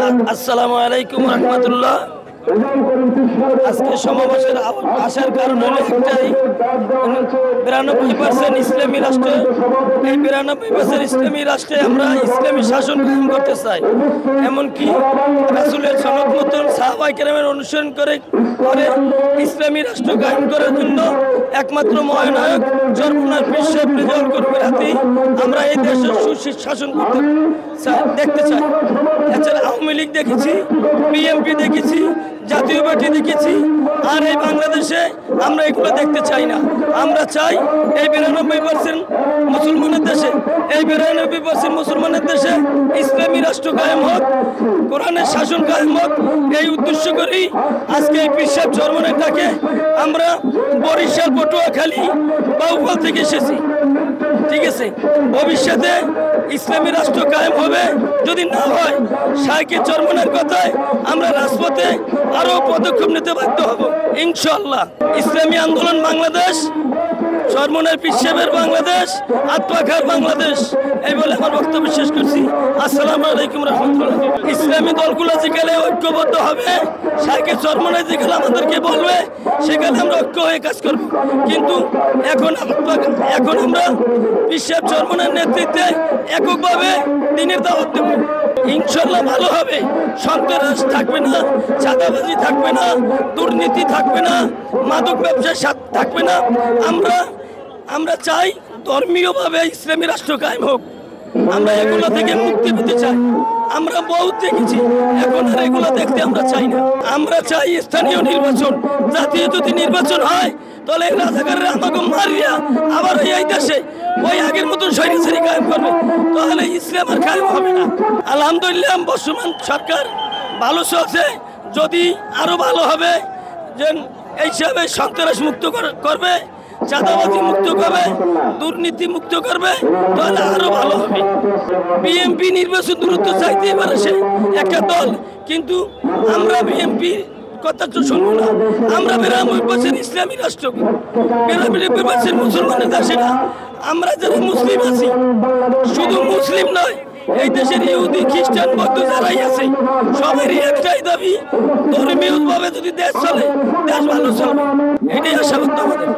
আসসালামু আলাইকুম রহমতুল্লাহ। আজকে সমাবেশের আসার কারণ হলো একটাই, 92% ইসলামী রাষ্ট্র। এই 92% ইসলামী রাষ্ট্রে আমরা ইসলামী শাসন কায়েম করতে চাই। এমনকি রাসূলের সনদ মতন সাহাবায়ে কেরামের অনুসরণ করে ইসলামী রাষ্ট্র কায়েম করার জন্য একমাত্র মহানায়ক জর্মনার পীর সাহেব রেজাউল করিমের হাতে আমরা এই দেশের সুশাসন দেখতে চাই। এছাড়া আওয়ামী লীগ দেখেছি, বিএনপি দেখেছি, জাতীয় পার্টি দেখেছি, আর এই বাংলাদেশে আমরা এগুলো দেখতে চাই না। আমরা চাই এই 92% মুসলমানের দেশে, এই 92% মুসলমানের দেশে ইসলামী রাষ্ট্র কায়েম হোক, কোরআনের শাসন কায়েম হোক। এই উদ্দেশ্য করেই আজকে এই পীর সাহেব জর্মনের ডাকে আমরা বরিশাল, পটুয়াখালী, বাউফল থেকে এসেছি। ঠিক আছে, ভবিষ্যতে ইসলামী রাষ্ট্র কায়েম হবে, যদি না হয় শাইখে চরমনের কথায় আমরা রাজপথে আরো পদক্ষেপ নিতে বাধ্য হব ইনশাআল্লাহ। ইসলামী আন্দোলন বাংলাদেশ, চরমনের পীর সাহেবের বাংলাদেশ, আত্মাখার বাংলাদেশ, এই বলে আমার বক্তব্য শেষ করছি। আসসালামু আলাইকুম রহমতুল্লাহ। ইসলামী দলগুলো যেখানে ঐক্যবদ্ধ হবে, শাইখে চরমনে যেখানে আমাদেরকে বলবে, সেখানে আমরা ঐক্য হয়ে কাজ করব। কিন্তু এখন আমরা পীর সাহেব চরমনের নেতৃত্বে এককভাবে দিনের দাওয়াত দেব। ইনশাআল্লাহ ভালো হবে। সন্ত্রাস থাকবে না, চাঁদাবাজি থাকবে না, দুর্নীতি থাকবে না, মাদক ব্যবসা থাকবে না। আমরা চাই ধর্মীয়ভাবে ইসলামী রাষ্ট্র কায়েম হোক। আমরা এগুলো থেকে মুক্তি পেতে চাই। আমরা বহুত দেখেছি, এখন আর এগুলো দেখতে আমরা চাই না। আমরা চাই স্থানীয় নির্বাচন। জাতীয় যদি নির্বাচন হয়, তাহলে রাজাকাররা আমাকে মারিয়া আবার এই দেশে ওই আগের মতন স্বৈরাচারী কায়েম করবে, তাহলে ইসলাম আর কায়েম হবে না। আলহামদুলিল্লাহ বর্তমান সরকার ভালো চলছে, যদি আরো ভালো হবে, যে এই হিসাবে সন্ত্রাস মুক্ত করবে, চাঁদাবাজি মুক্ত করবে, দুর্নীতি মুক্ত করবে, তাহলে আরো ভালো হবে। বিএনপি নির্বাচন দূরত্ব চাইতে পারে সে একটা দল, কিন্তু আমরা বিএনপি কথা তো শুনবো না। আমরা 92% ইসলামী রাষ্ট্র, 92% মুসলমানের দেশে না। আমরা যারা মুসলিম আছি, শুধু মুসলিম নয়, এই দেশের ইহুদি, খ্রিস্টান, বৌদ্ধ যারাই আছে, সবারই একটাই দাবি, ধর্মীয় ভাবে যদি দেশ চলে, দেশ ভালো চলবে। এটাই আশাবাদ আমাদের।